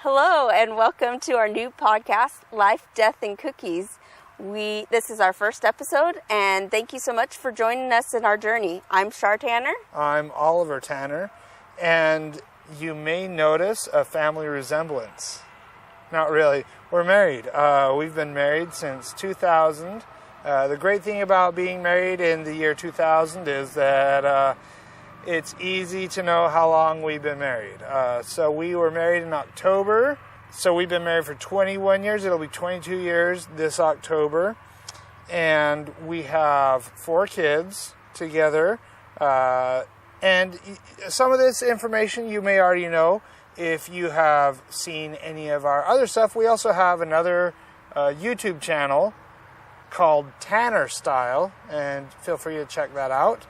Hello and welcome to our new podcast, Life, Death, and Cookies. This is our first episode, and thank you so much for joining us in our journey. I'm Shar Tanner. I'm Oliver Tanner, and you may notice a family resemblance. Not really. We're married. We've been married since 2000. The great thing about being married in the year 2000 is that it's easy to know how long we've been married. So we were married in October. So we've been married for 21 years. It'll be 22 years this October. And we have 4 kids together. And some of this information you may already know if you have seen any of our other stuff. We also have another YouTube channel called Tanner Style, and feel free to check that out.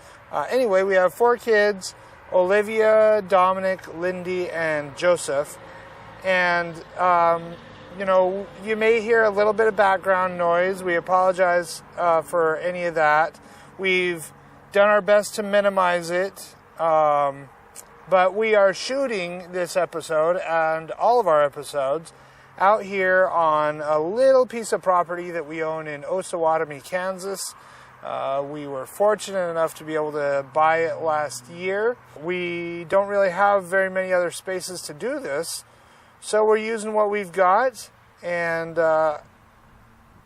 Anyway, we have 4 kids: Olivia, Dominic, Lindy, and Joseph. And, you may hear a little bit of background noise. We apologize for any of that. We've done our best to minimize it, but we are shooting this episode and all of our episodes out here on a little piece of property that we own in Osawatomie, Kansas. We were fortunate enough to be able to buy it last year. We don't really have very many other spaces to do this, so we're using what we've got, and I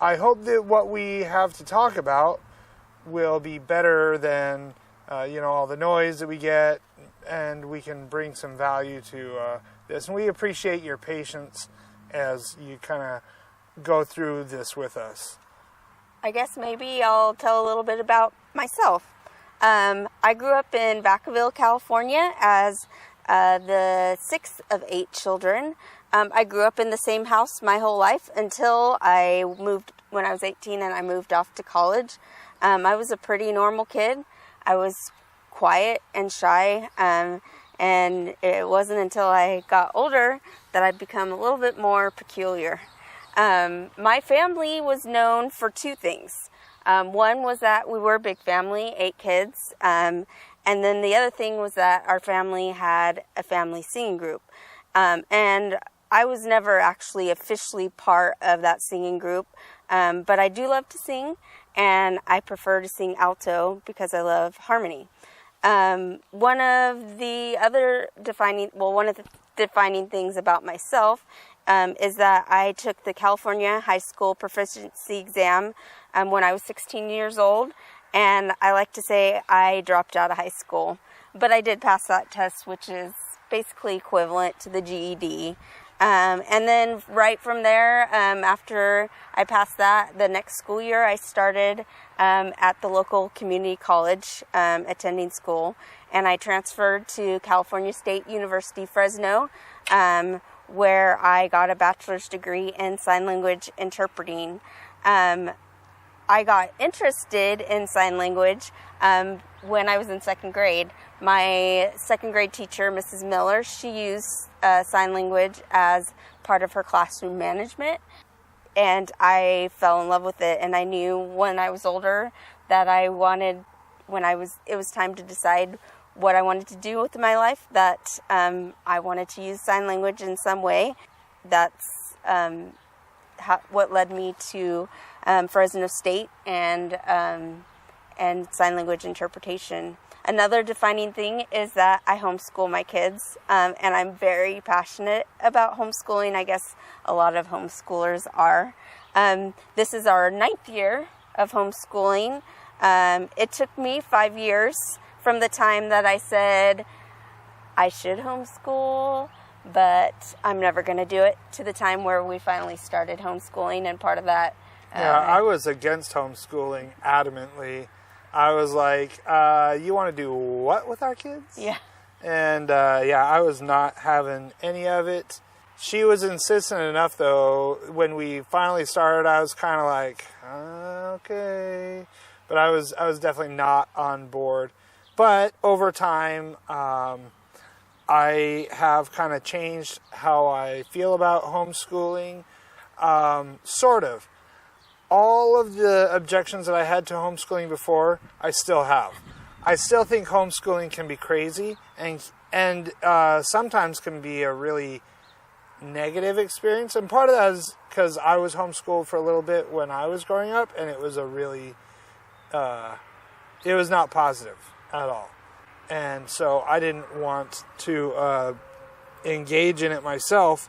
hope that what we have to talk about will be better than all the noise that we get, and we can bring some value to this. And we appreciate your patience as you kind of go through this with us. I guess maybe I'll tell a little bit about myself. I grew up in Vacaville, California as the 6th of 8 children. I grew up in the same house my whole life until I moved when I was 18 and I moved off to college. I was a pretty normal kid. I was quiet and shy, and it wasn't until I got older that I'd become a little bit more peculiar. My family was known for 2 things. One was that we were a big family, 8 kids, and then the other thing was that our family had a family singing group. And I was never actually officially part of that singing group, but I do love to sing, and I prefer to sing alto because I love harmony. One of the defining things about myself is that I took the California High School Proficiency Exam when I was 16 years old, and I like to say I dropped out of high school. But I did pass that test, which is basically equivalent to the GED. And then right from there, after I passed that, the next school year I started at the local community college attending school, and I transferred to California State University, Fresno, where I got a bachelor's degree in sign language interpreting. I got interested in sign language when I was in 2nd grade. My 2nd grade teacher, Mrs. Miller, she used sign language as part of her classroom management, and I fell in love with it. And I knew when I was older that it was time to decide what I wanted to do with my life, that I wanted to use sign language in some way. That's what led me to Fresno State and sign language interpretation. Another defining thing is that I homeschool my kids, and I'm very passionate about homeschooling. I guess a lot of homeschoolers are. This is our 9th year of homeschooling. It took me 5 years from the time that I said I should homeschool, but I'm never going to do it, to the time where we finally started homeschooling. And part of that... I was against homeschooling adamantly. I was like, you want to do what with our kids? Yeah. And, I was not having any of it. She was insistent enough, though. When we finally started, I was kind of like, okay. But I was definitely not on board. But over time, I have kind of changed how I feel about homeschooling. Sort of. All of the objections that I had to homeschooling before, I still have. I still think homeschooling can be crazy and sometimes can be a really negative experience, and part of that is because I was homeschooled for a little bit when I was growing up, and it was a really, it was not positive at all. And so I didn't want to engage in it myself.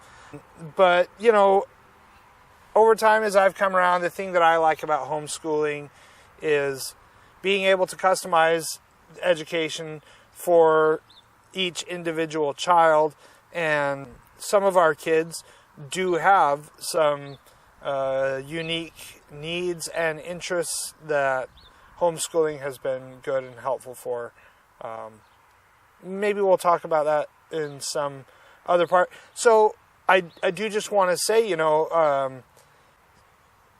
But, you know, over time as I've come around, the thing that I like about homeschooling is being able to customize education for each individual child. And some of our kids do have some unique needs and interests that homeschooling has been good and helpful for. Maybe we'll talk about that in some other part. So I do just want to say, you know,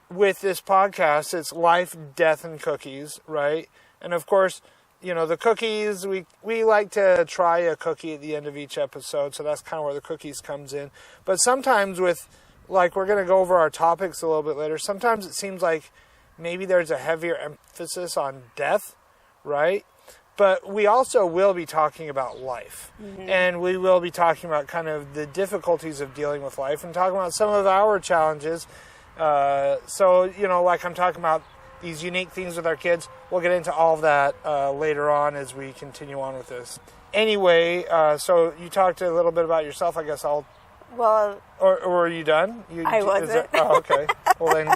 with this podcast, it's life, death, and cookies, right? And of course, you know, the cookies, we like to try a cookie at the end of each episode, so that's kind of where the cookies comes in. But sometimes with, like, we're going to go over our topics a little bit later, sometimes it seems like maybe there's a heavier emphasis on death, right? But we also will be talking about life. Mm-hmm. And we will be talking about kind of the difficulties of dealing with life and talking about some of our challenges. So, you know, like I'm talking about these unique things with our kids. We'll get into all of that later on as we continue on with this. Anyway, so you talked a little bit about yourself. I guess I'll... Well... Or are you done? I wasn't. Oh, okay. Well, then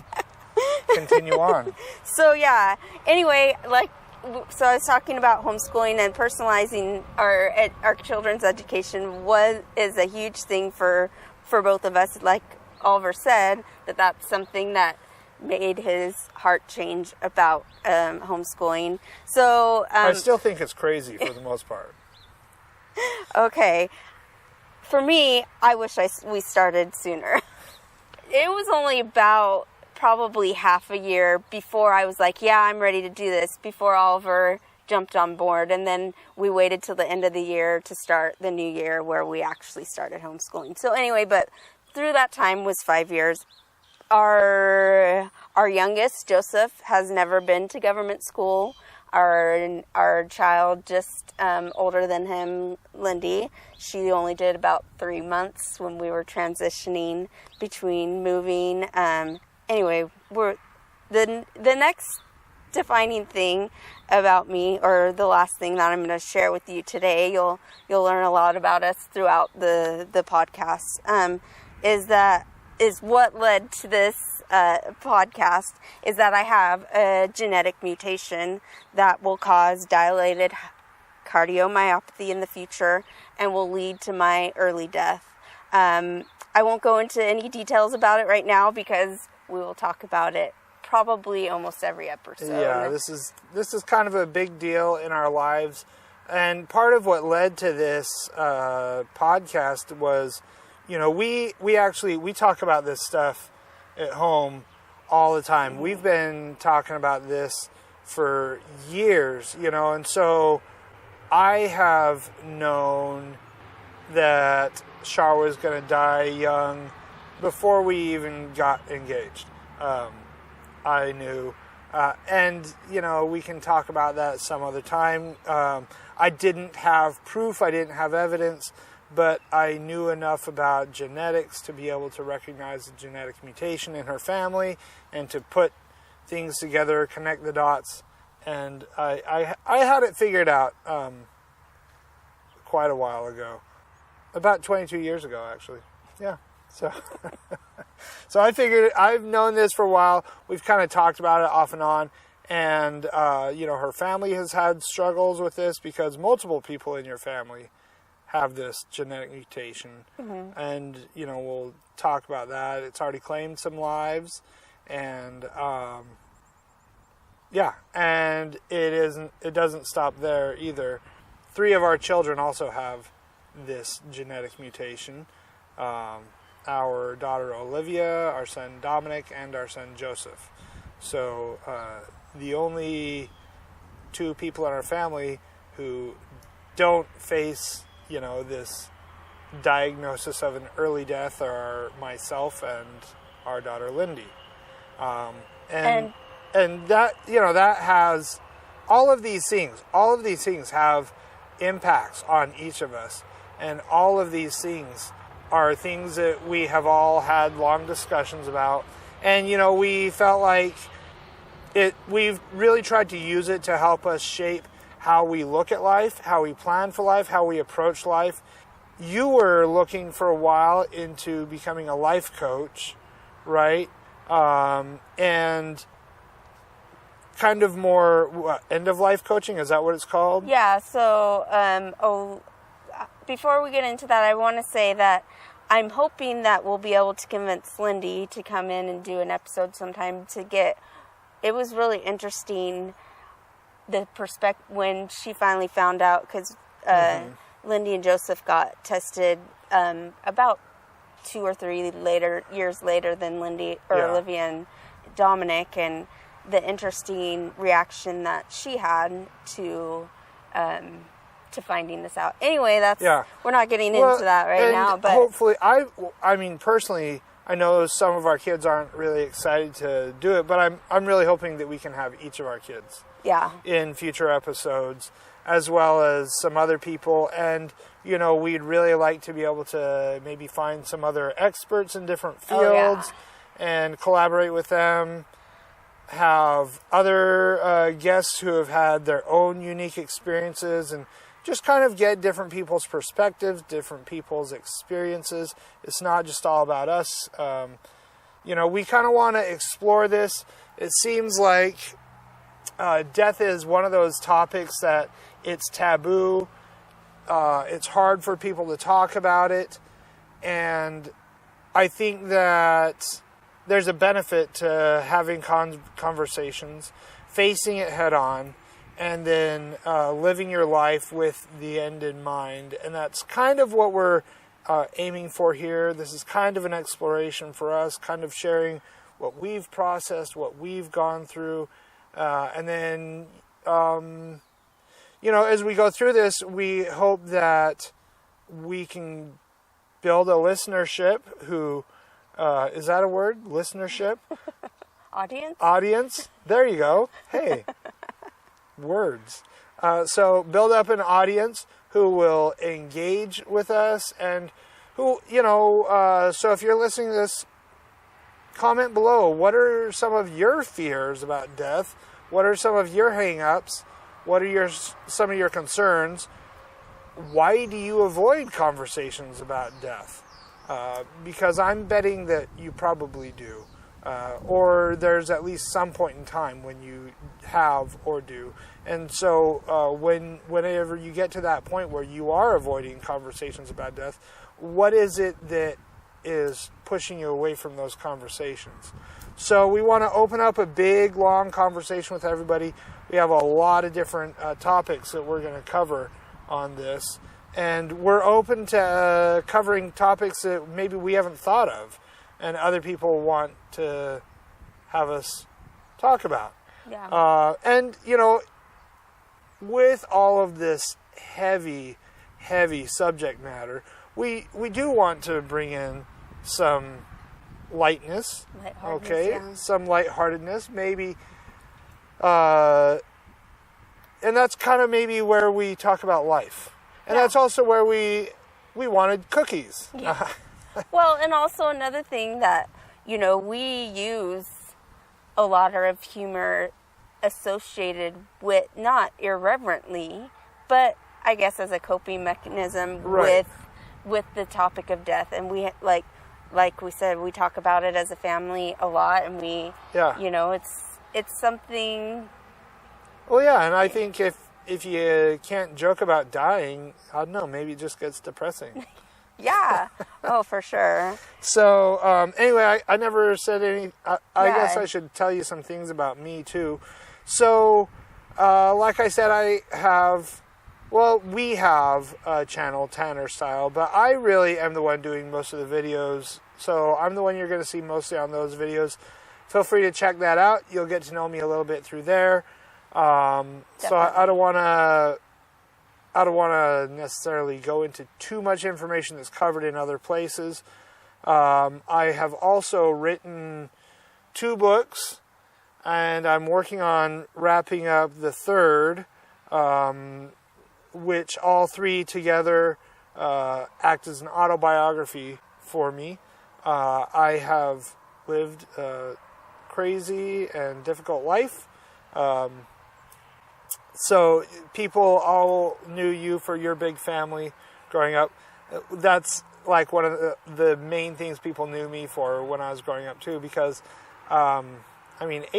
continue on. So, yeah. Anyway, so I was talking about homeschooling and personalizing our children's education is a huge thing for both of us. Like Oliver said, that's something that made his heart change about homeschooling. So I still think it's crazy for the most part. Okay. For me, I wish we started sooner. It was only about probably half a year before I was like, yeah, I'm ready to do this, before Oliver jumped on board. And then we waited till the end of the year to start the new year where we actually started homeschooling. So anyway, but through that time was 5 years. Our youngest, Joseph, has never been to government school. Our child just older than him, Lindy, she only did about 3 months when we were transitioning between moving. Anyway, the next defining thing about me, or the last thing that I'm going to share with you today, you'll learn a lot about us throughout the podcast, is what led to this podcast, is that I have a genetic mutation that will cause dilated cardiomyopathy in the future and will lead to my early death. I won't go into any details about it right now because we will talk about it probably almost every episode. Yeah, this is kind of a big deal in our lives. And part of what led to this podcast was, you know, we talk about this stuff at home all the time. We've been talking about this for years, you know, and so I have known that Char was going to die young before we even got engaged. I knew. And, you know, we can talk about that some other time. I didn't have proof, I didn't have evidence, but I knew enough about genetics to be able to recognize the genetic mutation in her family and to put things together, connect the dots. And I had it figured out quite a while ago. About 22 years ago, actually. Yeah. So I figured, I've known this for a while. We've kind of talked about it off and on. And, you know, her family has had struggles with this because multiple people in your family have this genetic mutation. Mm-hmm. And, you know, we'll talk about that. It's already claimed some lives. And, yeah, and it doesn't stop there either. 3 of our children also have this genetic mutation. Our daughter Olivia, our son Dominic, and our son Joseph. So the only 2 people in our family who don't face, you know, this diagnosis of an early death are myself and our daughter Lindy. And that, you know, that has all of these things have impacts on each of us. And all of these things are things that we have all had long discussions about. And, you know, we felt like we've really tried to use it to help us shape how we look at life, how we plan for life, how we approach life. You were looking for a while into becoming a life coach, right? And kind of more end-of-life coaching, is that what it's called? Yeah, so before we get into that, I want to say that I'm hoping that we'll be able to convince Lindy to come in and do an episode sometime it was really interesting, the perspective when she finally found out, because Lindy and Joseph got tested about 2 or 3 years later than Olivia and Dominic, and the interesting reaction that she had to finding this out. Anyway, we're not getting into that right now, but hopefully, I mean personally, I know some of our kids aren't really excited to do it, but I'm really hoping that we can have each of our kids in future episodes, as well as some other people. And, you know, we'd really like to be able to maybe find some other experts in different fields and collaborate with them, have other guests who have had their own unique experiences, and just kind of get different people's perspectives, different people's experiences. It's not just all about us. You know, we kind of want to explore this. It seems like death is one of those topics that it's taboo. It's hard for people to talk about it. And I think that there's a benefit to having conversations, facing it head on, and then living your life with the end in mind. And that's kind of what we're aiming for here. This is kind of an exploration for us, kind of sharing what we've processed, what we've gone through. And then, you know, as we go through this, we hope that we can build a listenership who, is that a word? Listenership? Audience? There you go. Hey. Words. So build up an audience who will engage with us, and who, you know, so if you're listening to this, comment below. What are some of your fears about death? What are some of your hang-ups? What are some of your concerns? Why do you avoid conversations about death? Because I'm betting that you probably do. Or there's at least some point in time when you have or do. And so whenever you get to that point where you are avoiding conversations about death, what is it that is pushing you away from those conversations? So we want to open up a big, long conversation with everybody. We have a lot of different topics that we're going to cover on this. And we're open to covering topics that maybe we haven't thought of, and other people want to have us talk about. Yeah. And, you know, with all of this heavy subject matter, we do want to bring in some lightness. Okay? Yeah. Some lightheartedness, maybe. And that's kind of maybe where we talk about life. And that's also where we wanted cookies. Yeah. Well, and also another thing that, you know, we use a lot of humor associated with, not irreverently, but I guess as a coping mechanism with the topic of death. And we, like we said, we talk about it as a family a lot, and we, you know, it's something. Well, yeah, and I think if you can't joke about dying, I don't know, maybe it just gets depressing. Yeah. Oh, for sure. So, anyway, I never said any. I guess I should tell you some things about me, too. So, like I said, we have a channel, Tanner Style, but I really am the one doing most of the videos. So, I'm the one you're going to see mostly on those videos. Feel free to check that out. You'll get to know me a little bit through there. So, I don't want to necessarily go into too much information that's covered in other places. I have also written 2 books, and I'm working on wrapping up the 3rd, which all 3 together act as an autobiography for me. I have lived a crazy and difficult life. So people all knew you for your big family growing up. That's like one of the main things people knew me for when I was growing up too, because, 8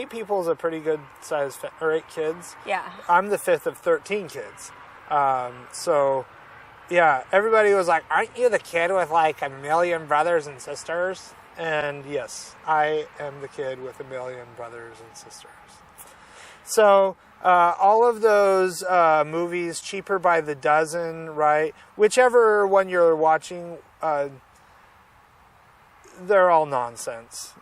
people is a pretty good size, or 8 kids. Yeah. I'm the 5th of 13 kids. So, yeah, everybody was like, aren't you the kid with like 1 million brothers and sisters? And yes, I am the kid with 1 million brothers and sisters. So, all of those movies, cheaper by the dozen, right? Whichever one you're watching, they're all nonsense,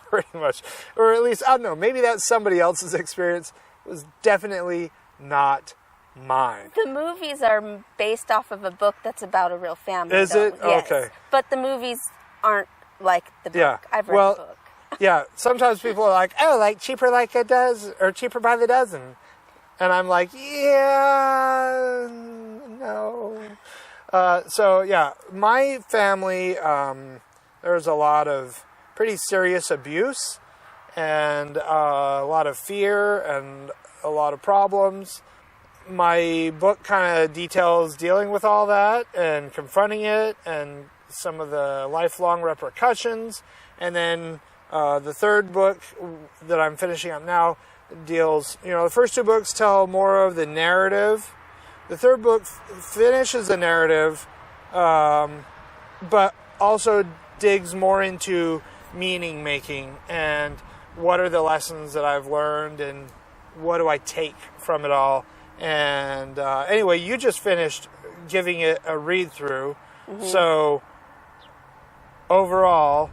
pretty much. Or at least, I don't know, maybe that's somebody else's experience. It was definitely not mine. The movies are based off of a book that's about a real family. Is it? Yes. Okay. But the movies aren't like the book. Yeah. I've read the book. Yeah, sometimes people are like, oh, like cheaper like a dozen, or cheaper by the dozen. And I'm like, yeah, no. So, yeah, my family, there's a lot of pretty serious abuse and a lot of fear and a lot of problems. My book kind of details dealing with all that and confronting it and some of the lifelong repercussions. And then the third book that I'm finishing up now deals, the first 2 books tell more of the narrative. The third book finishes the narrative, but also digs more into meaning making and what are the lessons that I've learned and what do I take from it all. And anyway, you just finished giving it a read through. Mm-hmm. So overall,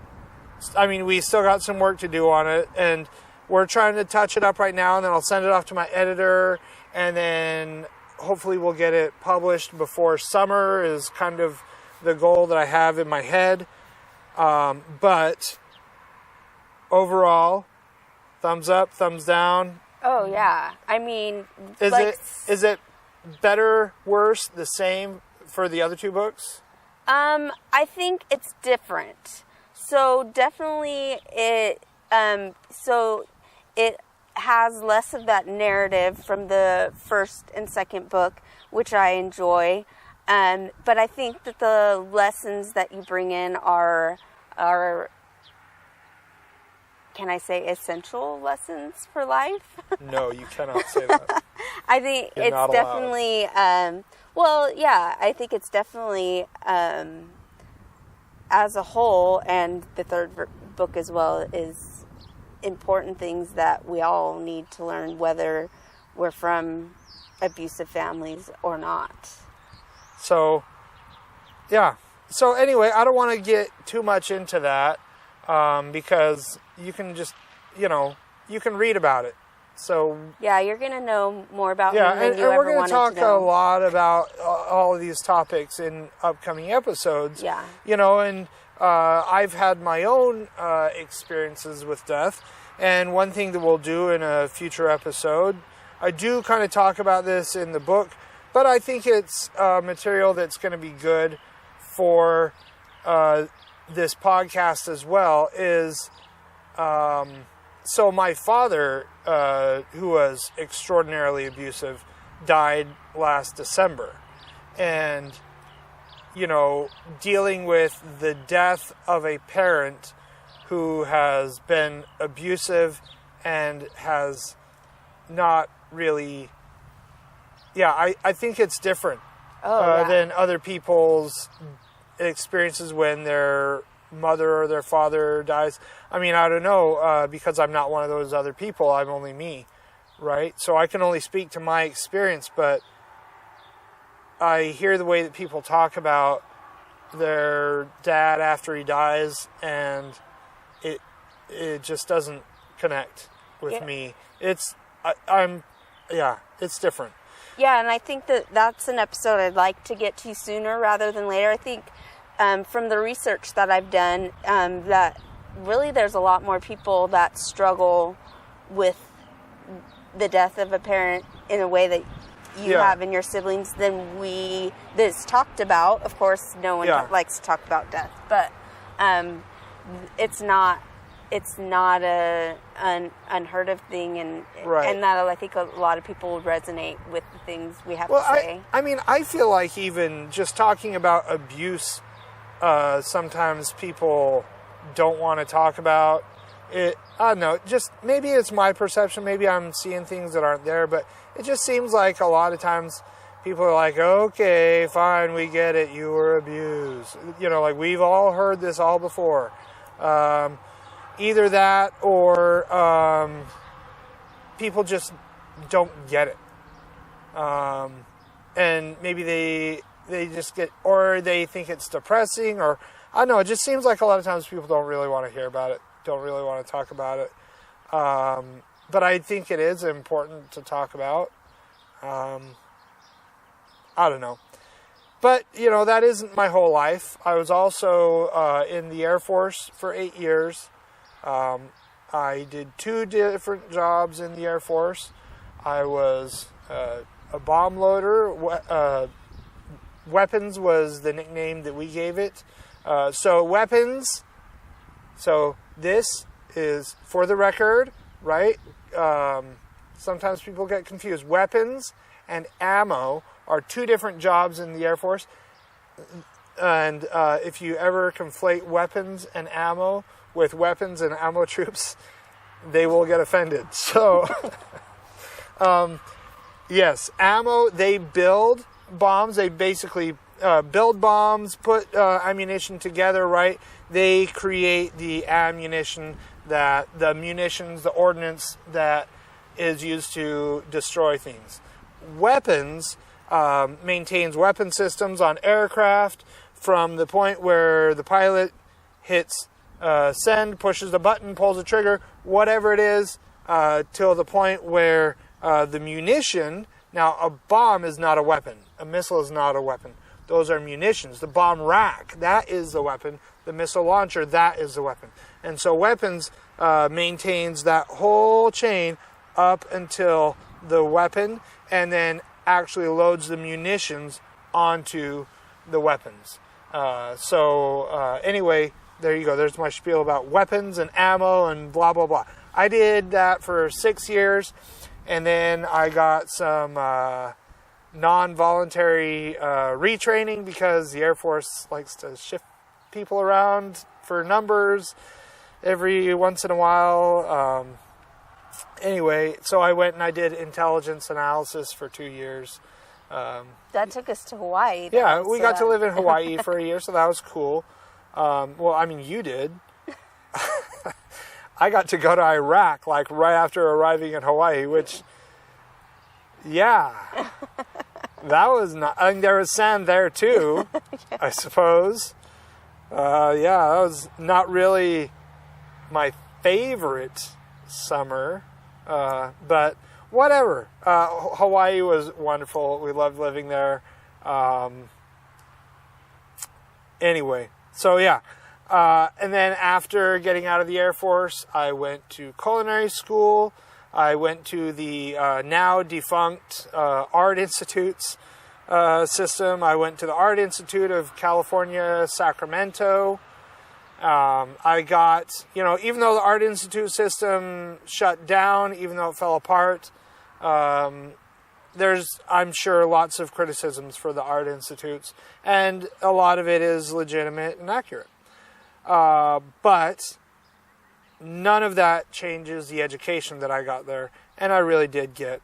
we still got some work to do on it, and we're trying to touch it up right now, and then I'll send it off to my editor, and then hopefully we'll get it published before summer is kind of the goal that I have in my head. But overall, thumbs up, thumbs down. Oh, yeah. Is it better, worse, the same for the other 2 books? I think it's different. So definitely it has less of that narrative from the first and second book, which I enjoy. But I think that the lessons that you bring in are can I say essential lessons for life? No, you cannot say that. I think You're it's not definitely, I think it's definitely, as a whole, and the third book as well, is important things that we all need to learn, whether we're from abusive families or not. So, yeah. So anyway, I don't want to get too much into that because you can just, you can read about it. So yeah, you're going to know more about him than you ever wanted to know. And we're going to talk a lot about all of these topics in upcoming episodes. Yeah. And I've had my own experiences with death. And one thing that we'll do in a future episode, I do kind of talk about this in the book, but I think it's material that's going to be good for this podcast as well, is so my father, who was extraordinarily abusive, died last December. And, dealing with the death of a parent who has been abusive and has not really... Yeah, I think it's different than other people's experiences when their mother or their father dies. I don't know, because I'm not one of those other people. I'm only me, right? So I can only speak to my experience, but I hear the way that people talk about their dad after he dies, and it just doesn't connect with me. It's different. Yeah, and I think that's an episode I'd like to get to sooner rather than later. I think from the research that I've done, that really there's a lot more people that struggle with the death of a parent in a way that you Yeah. have in your siblings than that is talked about. Of course, no one Yeah. likes to talk about death, but it's not an unheard of thing, and Right. and that I think a lot of people would resonate with the things we have Well, to say. I mean, I feel like even just talking about abuse, sometimes people don't want to talk about it. I don't know, just maybe it's my perception, maybe I'm seeing things that aren't there, but it just seems like a lot of times people are like, okay, fine, we get it, you were abused. You know, like we've all heard this all before. Either that or people just don't get it. And maybe they just get, or they think it's depressing, or I don't know, it just seems like a lot of times people don't really want to hear about it, don't really want to talk about it. But I think it is important to talk about. I don't know. But, you know, that isn't my whole life. I was also in the Air Force for 8 years. I did 2 different jobs in the Air Force. I was a bomb loader. Weapons was the nickname that we gave it. So weapons, so this is for the record, right? Sometimes people get confused. Weapons and ammo are 2 different jobs in the Air Force. And if you ever conflate weapons and ammo with weapons and ammo troops, they will get offended. So, yes, ammo, they build bombs. They basically build bombs, put ammunition together, right? They create the ammunition the ordnance that is used to destroy things. Weapons maintains weapon systems on aircraft from the point where the pilot hits send, pushes the button, pulls the trigger, whatever it is, till the point where the munition. Now, a bomb is not a weapon. A missile is not a weapon. Those are munitions. The bomb rack, that is the weapon. The missile launcher, that is the weapon. And so weapons maintains that whole chain up until the weapon, and then actually loads the munitions onto the weapons. Anyway, there you go. There's my spiel about weapons and ammo and blah, blah, blah. I did that for 6 years, and then I got some non-voluntary retraining because the Air Force likes to shift people around for numbers every once in a while. Anyway, so I went and I did intelligence analysis for 2 years. That took us to Hawaii. Yeah, we got to live in Hawaii for a year, so that was cool. Well, I mean, you did. I got to go to Iraq, like, right after arriving in Hawaii, which, yeah. That was not... I mean, there was sand there, too, I suppose. Yeah, that was not really my favorite summer, but whatever. Hawaii was wonderful. We loved living there. Anyway, so yeah. And then after getting out of the Air Force, I went to culinary school. I went to the now defunct Art Institute's system. I went to the Art Institute of California, Sacramento. I got, even though the Art Institute system shut down, even though it fell apart, there's, I'm sure, lots of criticisms for the Art Institutes, and a lot of it is legitimate and accurate. But none of that changes the education that I got there, and I really did get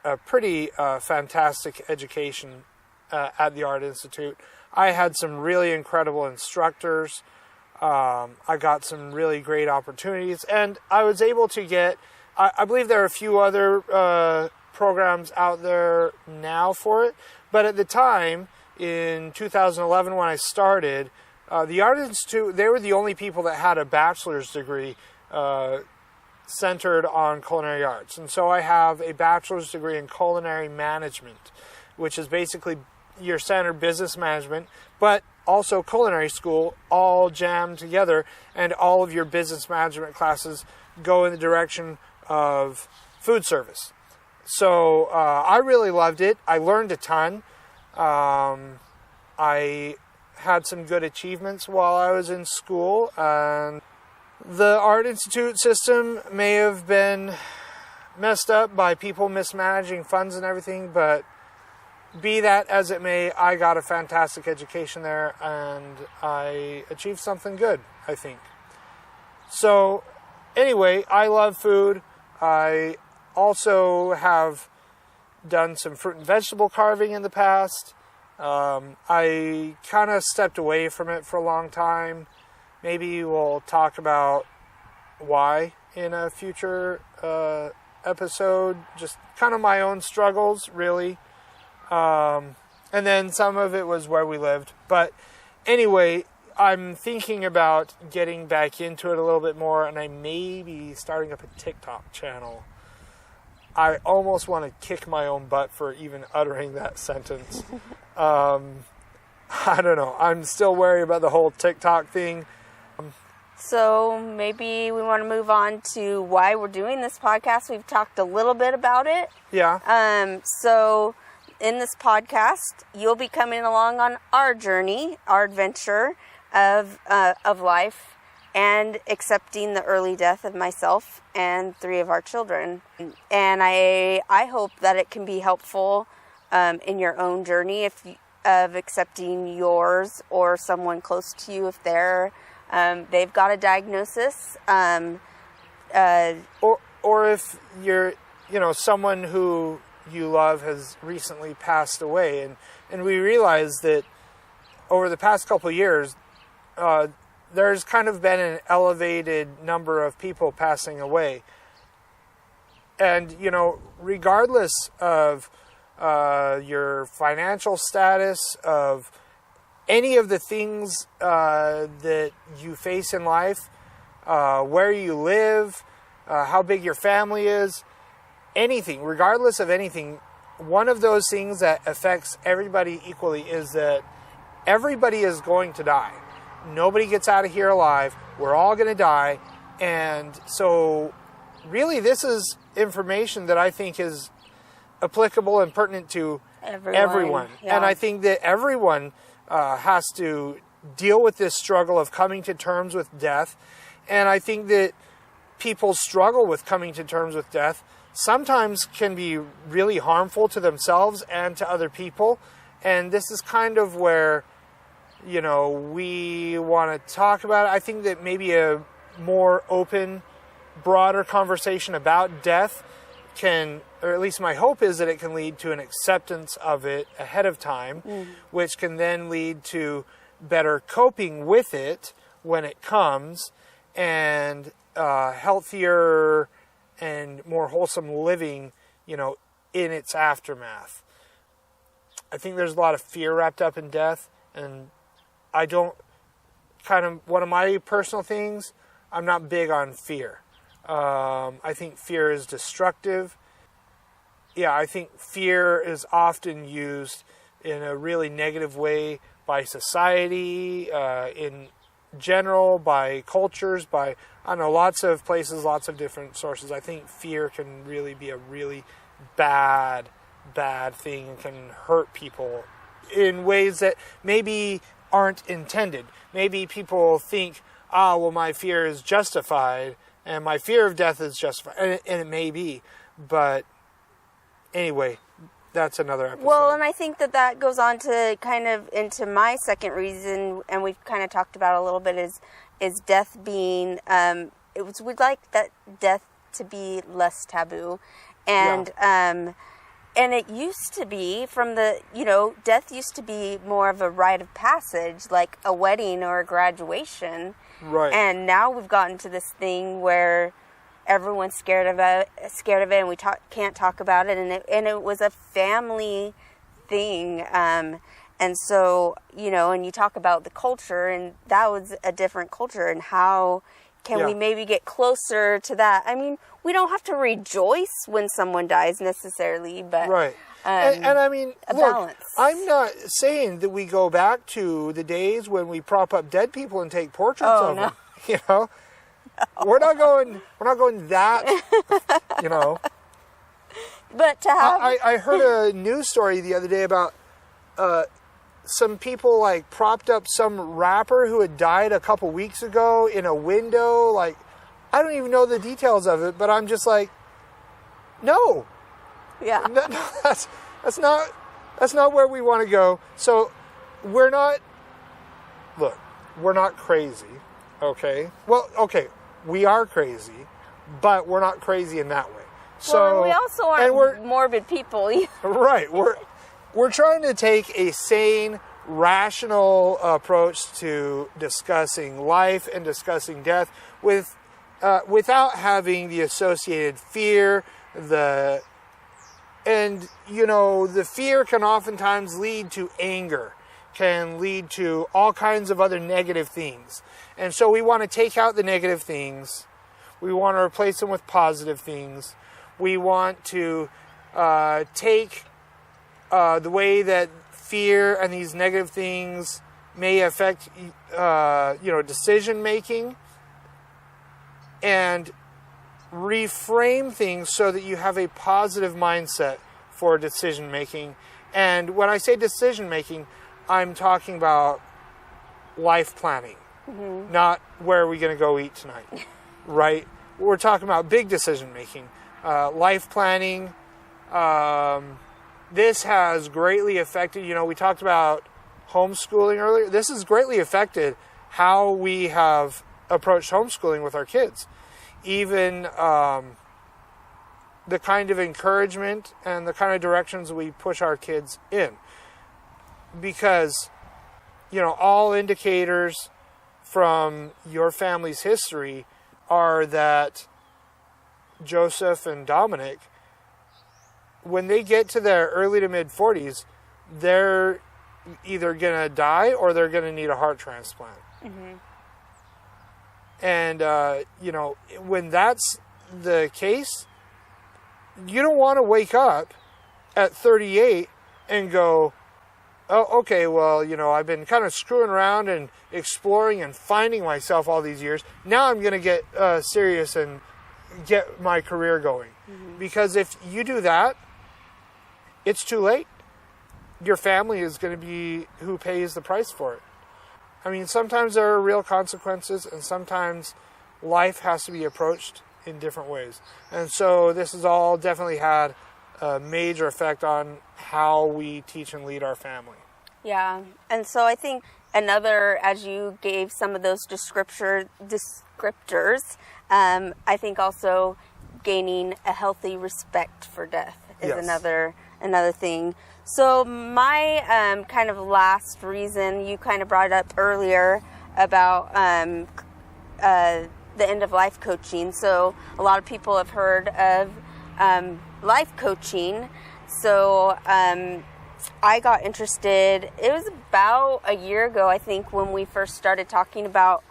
a pretty fantastic education at the Art Institute. I had some really incredible instructors. I got some really great opportunities, and I was able to get, I believe there are a few other programs out there now for it, but at the time, in 2011 when I started, the Art Institute, they were the only people that had a bachelor's degree centered on culinary arts. And so I have a bachelor's degree in culinary management, which is basically your standard business management, but also culinary school, all jammed together, and all of your business management classes go in the direction of food service. So I really loved it. I learned a ton. I had some good achievements while I was in school. And the Art Institute system may have been messed up by people mismanaging funds and everything, but be that as it may, I got a fantastic education there, and I achieved something good, I think. So, anyway, I love food. I also have done some fruit and vegetable carving in the past. I kind of stepped away from it for a long time. Maybe we'll talk about why in a future episode. Just kind of my own struggles, really. And then some of it was where we lived. But anyway, I'm thinking about getting back into it a little bit more, and I may be starting up a TikTok channel. I almost want to kick my own butt for even uttering that sentence. I don't know. I'm still wary about the whole TikTok thing. So maybe we want to move on to why we're doing this podcast. We've talked a little bit about it. Yeah. So in this podcast, you'll be coming along on our journey, our adventure of life, and accepting the early death of myself and 3 of our children. And I hope that it can be helpful in your own journey of accepting yours or someone close to you if they've got a diagnosis. Or if you're, someone who you love has recently passed away, and we realize that over the past couple of years, there's kind of been an elevated number of people passing away. And, regardless of your financial status, of any of the things that you face in life, where you live, how big your family is, anything, regardless of anything, one of those things that affects everybody equally is that everybody is going to die. Nobody gets out of here alive. We're all going to die. And so really this is information that I think is applicable and pertinent to everyone. Yeah. And I think that everyone has to deal with this struggle of coming to terms with death. And I think that people's struggle with coming to terms with death sometimes can be really harmful to themselves and to other people. And this is kind of where, we want to talk about it. I think that maybe a more open, broader conversation about death can, or at least my hope is that it can lead to an acceptance of it ahead of time, which can then lead to better coping with it when it comes, and healthier and more wholesome living, in its aftermath. I think there's a lot of fear wrapped up in death, and one of my personal things, I'm not big on fear. I think fear is destructive. Yeah, I think fear is often used in a really negative way by society, in general, by cultures, by, lots of places, lots of different sources. I think fear can really be a really bad thing and can hurt people in ways that maybe aren't intended. Maybe people think, my fear is justified, and my fear of death is justified, and it may be, but anyway, that's another episode. Well, and I think that goes on to kind of into my second reason, and we've kind of talked about a little bit, is death being, we'd like that death to be less taboo, and and it used to be death used to be more of a rite of passage, like a wedding or a graduation. Right. And now we've gotten to this thing where everyone's scared of it, and we can't talk about it, and it was a family thing. And so, and you talk about the culture, and that was a different culture, and how can we maybe get closer to that? I mean, we don't have to rejoice when someone dies necessarily, but right. And I mean, balance. I'm not saying that we go back to the days when we prop up dead people and take portraits of them. No. We're not going that, But to have... I heard a news story the other day about some people like propped up some rapper who had died a couple weeks ago in a window. Like, I don't even know the details of it, but I'm just like, no. Yeah. No, that's not where we want to go. So we're not crazy, okay? Well, okay, we are crazy, but we're not crazy in that way. So, well, and we also aren't morbid people either. Right. We're trying to take a sane, rational approach to discussing life and discussing death without having the associated fear, the fear can oftentimes lead to anger, can lead to all kinds of other negative things. And so we want to take out the negative things. We want to replace them with positive things. We want to take the way that fear and these negative things may affect, decision making, and reframe things so that you have a positive mindset for decision making. And when I say decision making, I'm talking about life planning, not where are we going to go eat tonight, right? We're talking about big decision making, life planning. This has greatly affected, we talked about homeschooling earlier. This has greatly affected how we have approached homeschooling with our kids. Even the kind of encouragement and the kind of directions we push our kids in. Because, all indicators from your family's history are that Joseph and Dominic, when they get to their early to mid 40s, they're either going to die or they're going to need a heart transplant. Mm-hmm. And, when that's the case, you don't want to wake up at 38 and go, oh, okay, well, I've been kind of screwing around and exploring and finding myself all these years. Now I'm going to get serious and get my career going. Mm-hmm. Because if you do that, it's too late. Your family is going to be who pays the price for it. I mean, sometimes there are real consequences, and sometimes life has to be approached in different ways. And so this has all definitely had a major effect on how we teach and lead our family. Yeah. And so I think another, as you gave some of those descriptors, I think also gaining a healthy respect for death is another thing. So my kind of last reason, you kind of brought up earlier about the end of life coaching. So a lot of people have heard of life coaching. So I got interested, it was about a year ago, I think, when we first started talking about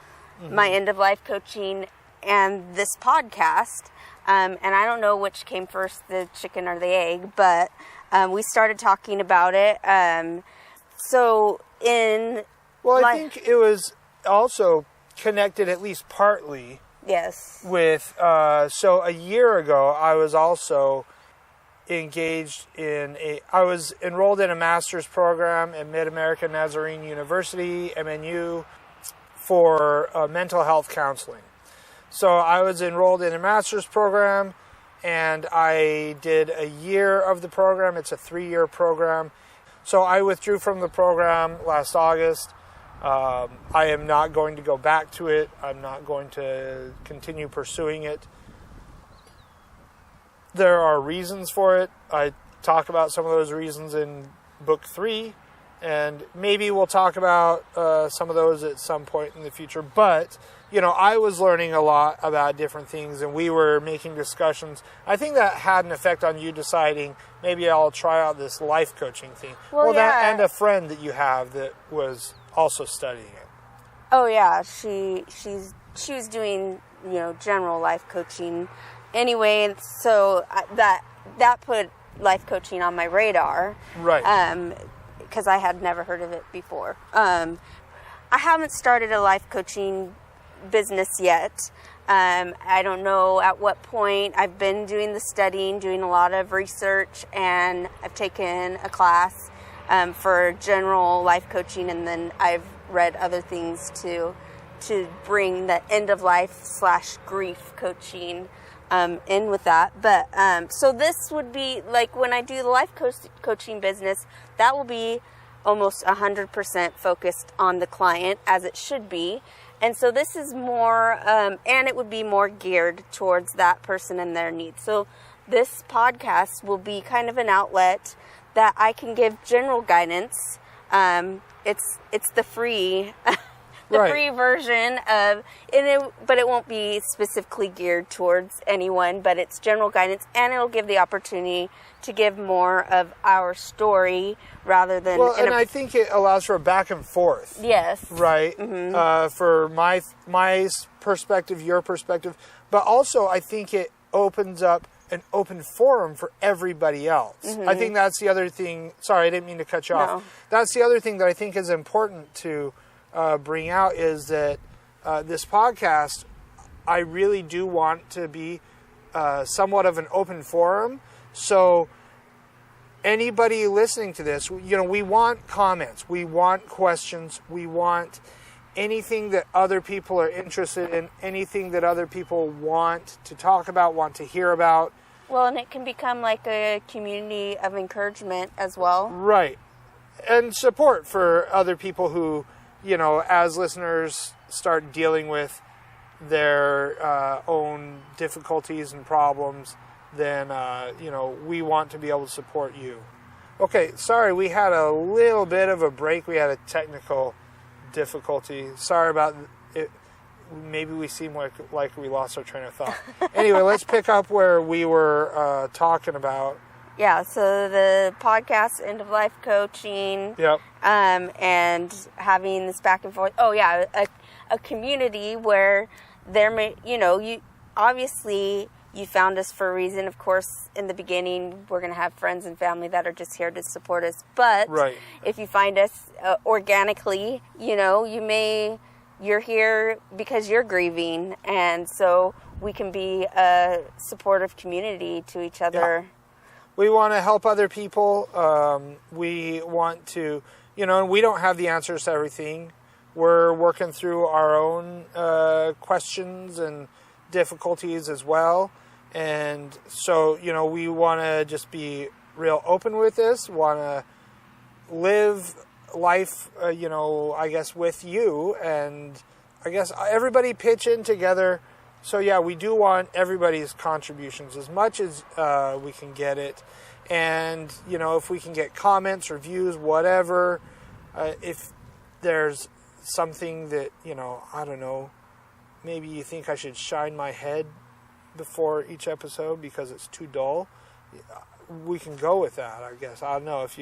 my end of life coaching and this podcast. And I don't know which came first, the chicken or the egg, but we started talking about it. I think it was also connected at least partly. Yes. With, so a year ago, I was also I was enrolled in a master's program at Mid-American Nazarene University, MNU, for mental health counseling. So I was enrolled in a master's program, and I did a year of the program. It's a 3-year program. So I withdrew from the program last August. I am not going to go back to it. I'm not going to continue pursuing it. There are reasons for it. I talk about some of those reasons in book 3, and maybe we'll talk about some of those at some point in the future. But, I was learning a lot about different things, and we were making discussions. I think that had an effect on you deciding, maybe I'll try out this life coaching thing. Well, yeah. That and a friend that you have that was also studying it. Oh, yeah. She was doing, general life coaching anyway, and so that put life coaching on my radar. Right. Because I had never heard of it before. I haven't started a life coaching business yet. I don't know at what point. I've been doing the studying, doing a lot of research, and I've taken a class for general life coaching, and then I've read other things to bring the end of life / grief coaching in with that. But so this would be like when I do the life coaching business, that will be almost 100% focused on the client, as it should be. And so this is more, and it would be more geared towards that person and their needs. So this podcast will be kind of an outlet that I can give general guidance. It's the free, free version of, but it won't be specifically geared towards anyone. But it's general guidance, and it'll give the opportunity to give more of our story rather than. Well, and I think it allows for a back and forth. Yes. Right. Mm-hmm. For my perspective, your perspective, but also I think it opens up an open forum for everybody else. Mm-hmm. I think that's the other thing. Sorry, I didn't mean to cut you off. That's the other thing that I think is important to bring out is that this podcast, I really do want to be somewhat of an open forum. So anybody listening to this, we want comments, we want questions, we want anything that other people are interested in, anything that other people want to talk about, want to hear about. Well, and it can become like a community of encouragement as well. Right. And support for other people who, as listeners start dealing with their own difficulties and problems, then, we want to be able to support you. Okay, sorry, we had a little bit of a break. We had a technical difficulty. Sorry about it. Maybe we seem like we lost our train of thought. Anyway, let's pick up where we were talking about. Yeah, so the podcast, End of Life Coaching. Yep. And having this back and forth. Oh, yeah, a community where there may, you obviously you found us for a reason. Of course, in the beginning, we're going to have friends and family that are just here to support us. But if you find us organically, you're here because you're grieving. And so we can be a supportive community to each other. Yeah. We want to help other people. We want to, we don't have the answers to everything. We're working through our own questions and difficulties as well. And so, we want to just be real open with this, want to live life, I guess with you, and I guess everybody pitch in together. So yeah, we do want everybody's contributions as much as we can get it. And, if we can get comments, reviews, whatever, if there's something that, I don't know, maybe you think I should shine my head before each episode because it's too dull, we can go with that, I guess. I don't know if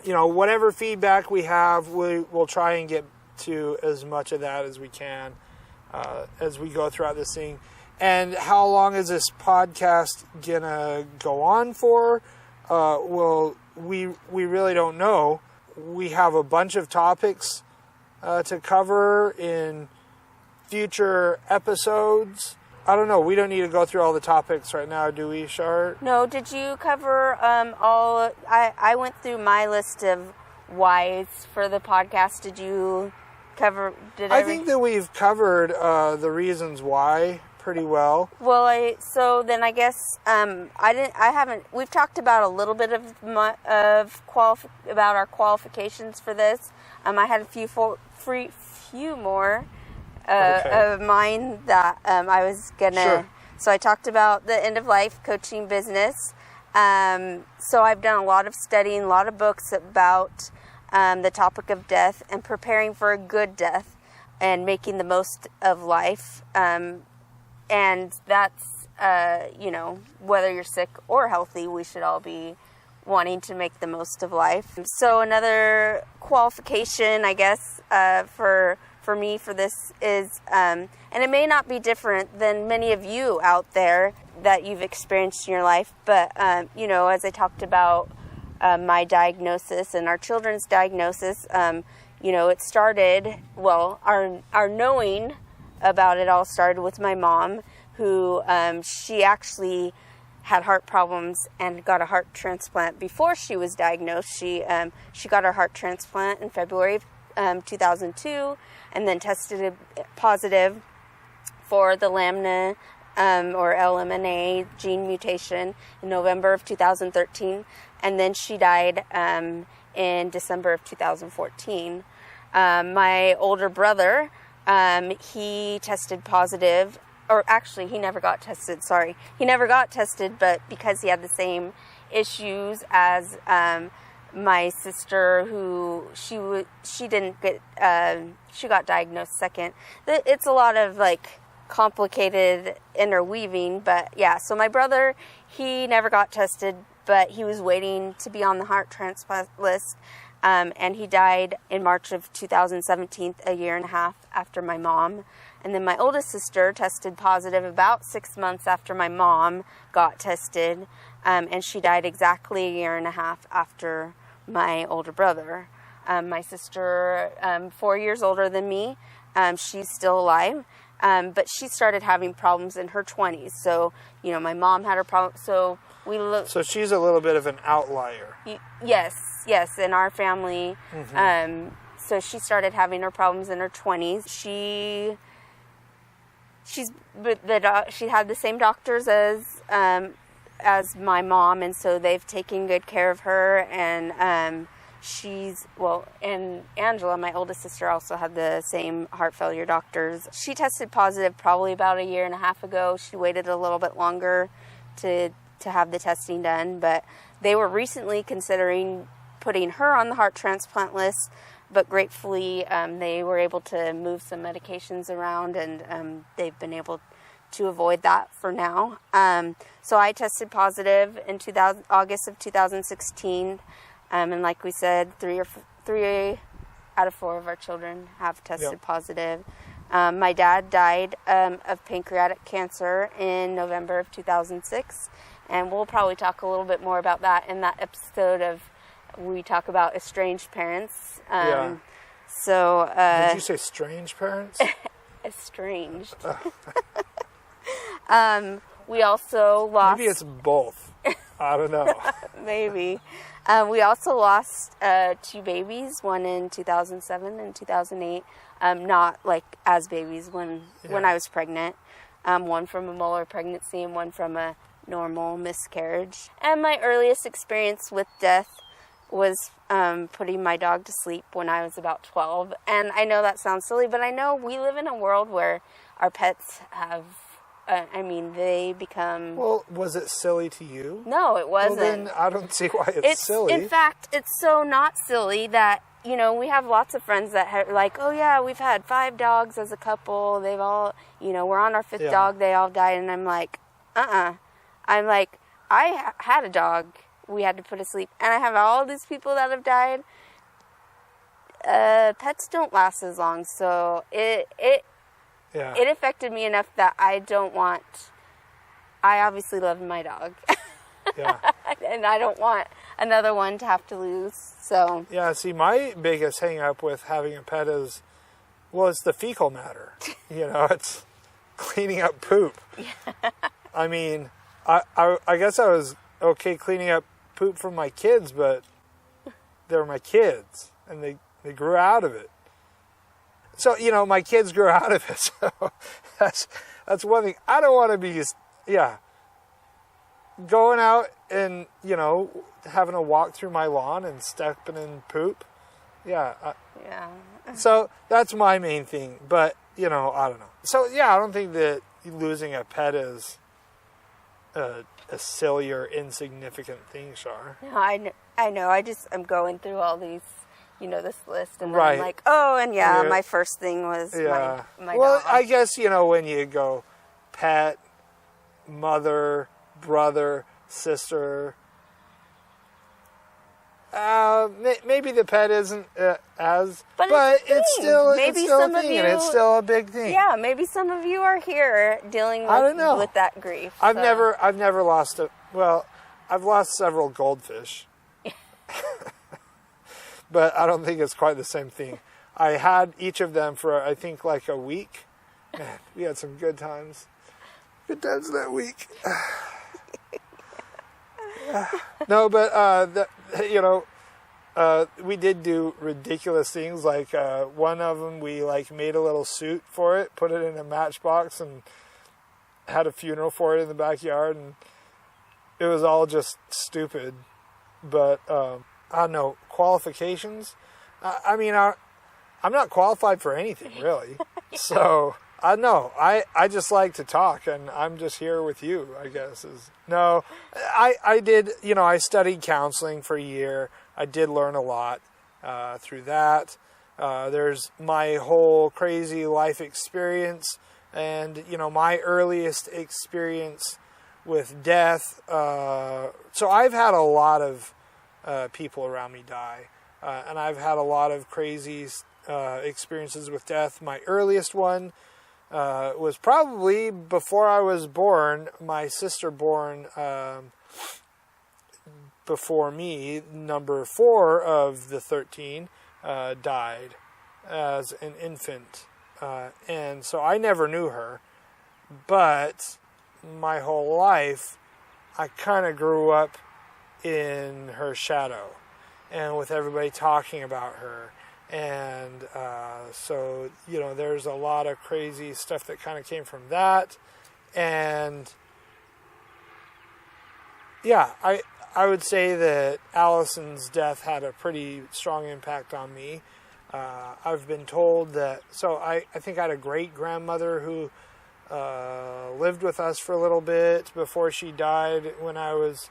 whatever feedback we have, we'll try and get to as much of that as we can as we go throughout this thing. And how long is this podcast gonna go on for? Well, we really don't know. We have a bunch of topics to cover in future episodes. I don't know. We don't need to go through all the topics right now, do we, Char? No. Did you cover all? I went through my list of whys for the podcast. Did you cover? I think that we've covered the reasons why pretty well. Well, so then I guess I haven't. We've talked about a little bit about our qualifications for this. I had a few more. Of mine that I was gonna. Sure. So I talked about the end of life coaching business. So I've done a lot of studying, a lot of books about the topic of death and preparing for a good death and making the most of life. And that's whether you're sick or healthy, we should all be wanting to make the most of life. So another qualification, I guess, for me for this is, and it may not be different than many of you out there that you've experienced in your life, but, as I talked about my diagnosis and our children's diagnosis, it started, our knowing about it all started with my mom, who she actually had heart problems and got a heart transplant before she was diagnosed. She got her heart transplant in February of 2002, and then tested positive for the lamina or LMNA gene mutation in November of 2013, and then she died in December of 2014. My older brother, he tested positive, or actually he never got tested, sorry. He never got tested, but because he had the same issues as my sister, who she didn't get, she got diagnosed second. It's a lot of like complicated interweaving, but yeah, so my brother, he never got tested, but he was waiting to be on the heart transplant list, and he died in March of 2017, a year and a half after my mom. And then my oldest sister tested positive about 6 months after my mom got tested, and she died exactly a year and a half after my older brother. My sister, 4 years older than me, she's still alive, but she started having problems in her 20s. So, you know, my mom had her problem. So So she's a little bit of an outlier. Yes, in our family. Mm-hmm. So she started having her problems in her 20s. She had the same doctors as my mom, and so they've taken good care of her. And and Angela, my oldest sister, also had the same heart failure doctors. She tested positive probably about a year and a half ago. She waited a little bit longer to have the testing done, but they were recently considering putting her on the heart transplant list, but gratefully they were able to move some medications around, and they've been able to avoid that for now. So I tested positive in August of 2016, and like we said, three out of 4 of our children have tested positive. My dad died of pancreatic cancer in November of 2006, and we'll probably talk a little bit more about that in that episode of we talk about estranged parents. So did you say strange parents? Estranged. We also lost. Maybe it's both. I don't know. Maybe. We also lost 2 babies, one in 2007 and 2008. Not like as babies when I was pregnant. One from a molar pregnancy and one from a normal miscarriage. And my earliest experience with death was putting my dog to sleep when I was about 12. And I know that sounds silly, but I know we live in a world where our pets have, they become... Well, was it silly to you? No, it wasn't. Well, then I don't see why it's silly. In fact, it's so not silly that, you know, we have lots of friends that are like, oh yeah, we've had 5 dogs as a couple. They've all, you know, we're on our 5th dog. They all died. And I'm like, I'm like, I had a dog we had to put to sleep, and I have all these people that have died. Pets don't last as long, so it affected me enough that I obviously love my dog. And I don't want another one to have to lose, so. Yeah, see, my biggest hang up with having a pet it's the fecal matter. You know, it's cleaning up poop. I mean, I guess I was okay cleaning up poop from my kids, but they were my kids, and they grew out of it. So, you know, my kids grew out of it, so that's one thing. I don't want to be, going out and, you know, having a walk through my lawn and stepping in poop. So that's my main thing, but, you know, I don't know. So, I don't think that losing a pet is a silly or insignificant thing, Shar. No, I know. I'm going through all these, you know, this list, and then I'm like, my first thing was my dog. I guess, you know, when you go pet, mother, brother, sister, maybe the pet isn't but it's still maybe it's still a thing, and it's still a big thing. Yeah, maybe some of you are here dealing with that grief. I've never lost I've lost several goldfish. But I don't think it's quite the same thing. I had each of them for, I think, like a week, Man, we had some good times. Good times that week. No, but we did do ridiculous things. Like one of them, we like made a little suit for it, put it in a matchbox, and had a funeral for it in the backyard, and it was all just stupid. But I don't know, qualifications. I'm not qualified for anything really. So I know I just like to talk, and I'm just here with you, I guess. No, I did, I studied counseling for a year. I did learn a lot through that. There's my whole crazy life experience, and my earliest experience with death. So I've had a lot of people around me die, and I've had a lot of crazy experiences with death. My earliest one was probably before I was born. My sister born before me, number 4 of the 13, died as an infant. And so I never knew her, but my whole life I kind of grew up in her shadow and with everybody talking about her. And so, there's a lot of crazy stuff that kind of came from that. And yeah, I would say that Allison's death had a pretty strong impact on me. I've been told that, so I think I had a great-grandmother who lived with us for a little bit before she died when I was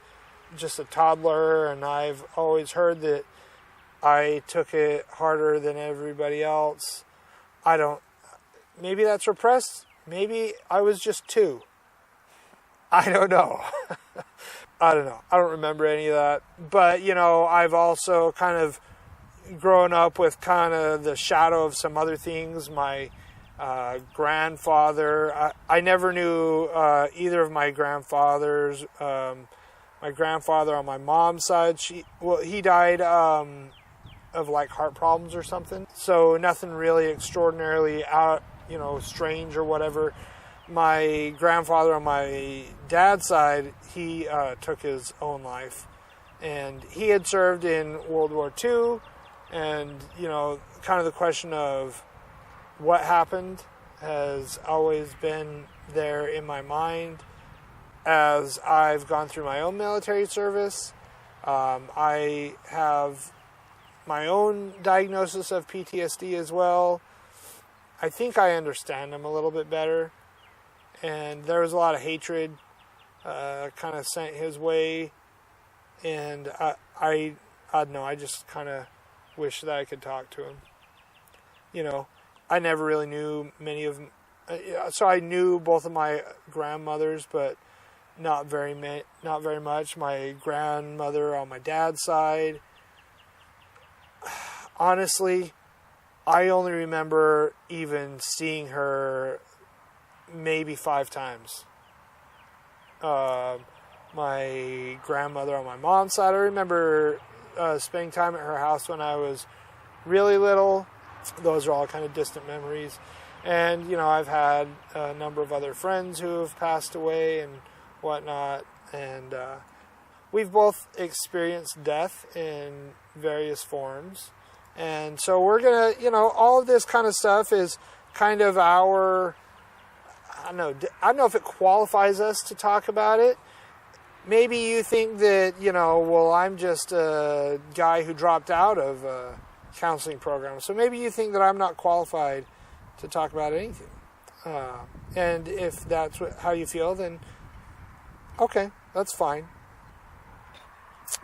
just a toddler, and I've always heard that I took it harder than everybody else. Maybe that's repressed. Maybe I was just 2. I don't know. I don't know. I don't remember any of that. But, I've also kind of grown up with kind of the shadow of some other things. My grandfather, I never knew either of my grandfathers. My grandfather on my mom's side, he died of like heart problems or something. So nothing really extraordinarily strange or whatever. My grandfather on my dad's side, he took his own life, and he had served in World War II. And kind of the question of what happened has always been there in my mind as I've gone through my own military service. I have my own diagnosis of PTSD as well. I think I understand them a little bit better. And there was a lot of hatred kind of sent his way. And I don't know, I just kind of wish that I could talk to him. I never really knew many of them. So I knew both of my grandmothers, but not very much. My grandmother on my dad's side, honestly, I only remember even seeing her maybe 5 times. My grandmother on my mom's side, I remember spending time at her house when I was really little. Those are all kind of distant memories. And, I've had a number of other friends who have passed away and whatnot. And we've both experienced death in various forms. And so we're going to, all of this kind of stuff is kind of our, I don't know if it qualifies us to talk about it. Maybe you think that, I'm just a guy who dropped out of a counseling program. So maybe you think that I'm not qualified to talk about anything. And if that's how you feel, then okay, that's fine.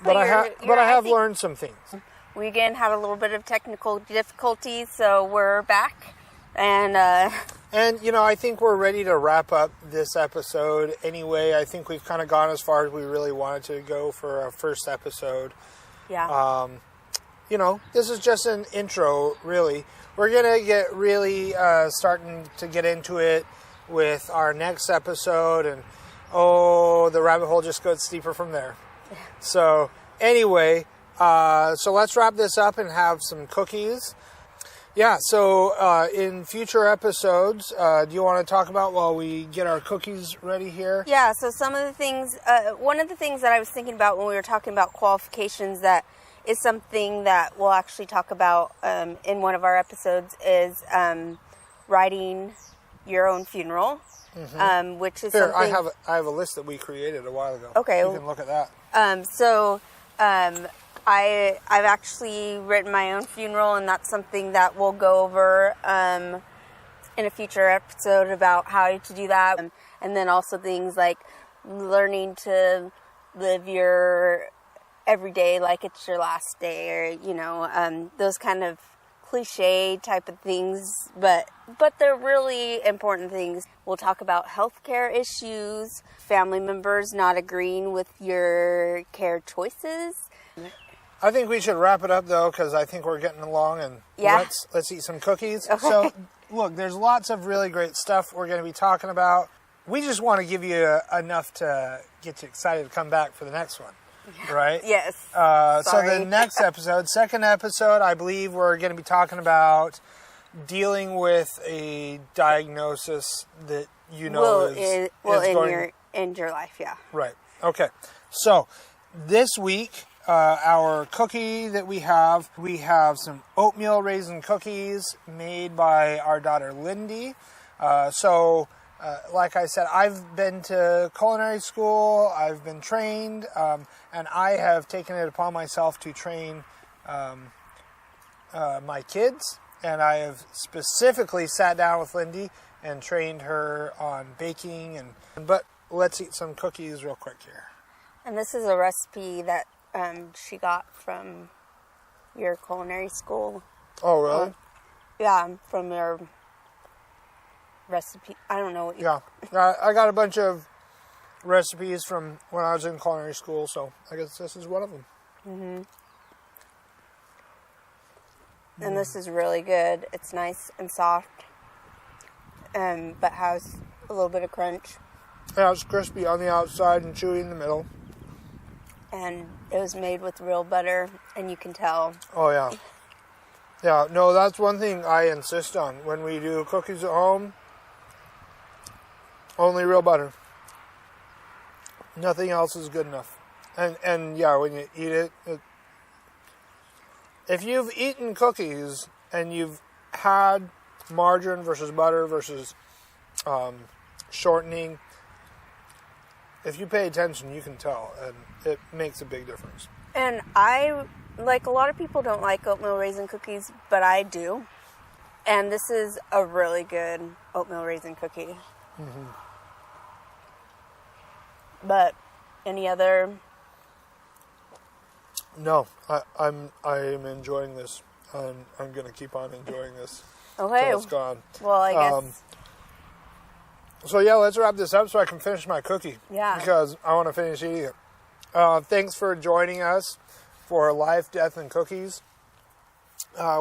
But I have learned some things. We again had a little bit of technical difficulties, so we're back. And I think we're ready to wrap up this episode anyway. I think we've kind of gone as far as we really wanted to go for our first episode. Yeah. This is just an intro, really. We're going to get really starting to get into it with our next episode. And, the rabbit hole just goes deeper from there. So, anyway, so let's wrap this up and have some cookies. Yeah, so in future episodes, do you want to talk about while we get our cookies ready here? Yeah, so some of the things, one of the things that I was thinking about when we were talking about qualifications that is something that we'll actually talk about in one of our episodes is writing your own funeral, which is Here, something... I have a list that we created a while ago. Okay. You can look at that. I've actually written my own funeral, and that's something that we'll go over in a future episode about how to do that. And then also things like learning to live your everyday like it's your last day, or, those kind of cliche type of things, but they're really important things. We'll talk about healthcare issues, family members not agreeing with your care choices. I think we should wrap it up, though, because I think we're getting along, and let's eat some cookies. Okay. So, look, there's lots of really great stuff we're going to be talking about. We just want to give you enough to get you excited to come back for the next one, right? Yes. So the next episode, second episode, I believe we're going to be talking about dealing with a diagnosis that will end your life, yeah. Right. Okay. So this week, our cookie that we have some oatmeal raisin cookies made by our daughter Lindy. Like I said, I've been to culinary school, I've been trained, and I have taken it upon myself to train my kids, and I have specifically sat down with Lindy and trained her on baking. But let's eat some cookies real quick here. And this is a recipe that she got from your culinary school. Oh, really? Yeah, from your recipe. I don't know what you... Yeah. I got a bunch of recipes from when I was in culinary school, so I guess this is one of them. Mm-hmm. And this is really good. It's nice and soft, but has a little bit of crunch. Yeah, it's crispy on the outside and chewy in the middle. And it was made with real butter, and you can tell. Oh, yeah. Yeah, no, that's one thing I insist on. When we do cookies at home, only real butter. Nothing else is good enough. And yeah, when you eat it, if you've eaten cookies and you've had margarine versus butter versus shortening, if you pay attention, you can tell, and it makes a big difference. And a lot of people don't like oatmeal raisin cookies, but I do. And this is a really good oatmeal raisin cookie. Mm-hmm. But any other? No, I'm enjoying this. I'm going to keep on enjoying this. Okay. Until it's gone. Well, I guess. So yeah, let's wrap this up so I can finish my cookie. Yeah. Because I want to finish eating it. Thanks for joining us for Life, Death, and Cookies.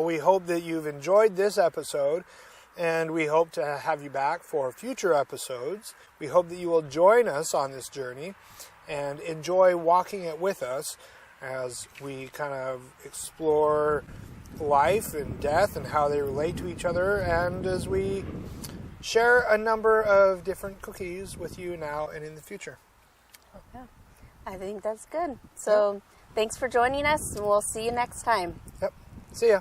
We hope that you've enjoyed this episode, and we hope to have you back for future episodes. We hope that you will join us on this journey and enjoy walking it with us as we kind of explore life and death and how they relate to each other, and as we share a number of different cookies with you now and in the future. Yeah, I think that's good. So thanks for joining us, and we'll see you next time. Yep. See ya.